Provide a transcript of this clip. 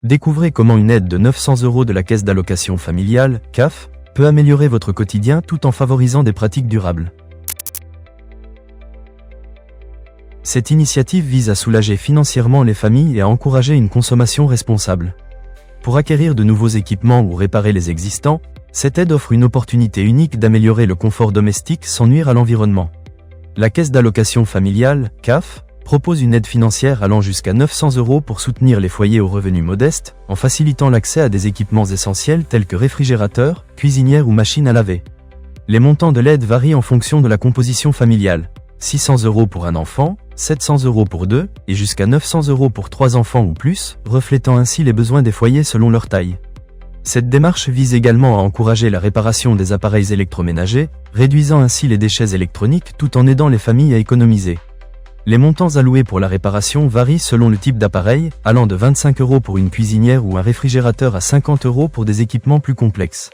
Découvrez comment une aide de 900 € de la Caisse d'allocation familiale, CAF, peut améliorer votre quotidien tout en favorisant des pratiques durables. Cette initiative vise à soulager financièrement les familles et à encourager une consommation responsable. Pour acquérir de nouveaux équipements ou réparer les existants, cette aide offre une opportunité unique d'améliorer le confort domestique sans nuire à l'environnement. La Caisse d'allocation familiale, CAF, propose une aide financière allant jusqu'à 900 € pour soutenir les foyers aux revenus modestes, en facilitant l'accès à des équipements essentiels tels que réfrigérateurs, cuisinières ou machines à laver. Les montants de l'aide varient en fonction de la composition familiale. 600 € pour un enfant, 700 € pour deux, et jusqu'à 900 € pour 3 enfants ou plus, reflétant ainsi les besoins des foyers selon leur taille. Cette démarche vise également à encourager la réparation des appareils électroménagers, réduisant ainsi les déchets électroniques tout en aidant les familles à économiser. Les montants alloués pour la réparation varient selon le type d'appareil, allant de 25 € pour une cuisinière ou un réfrigérateur à 50 € pour des équipements plus complexes.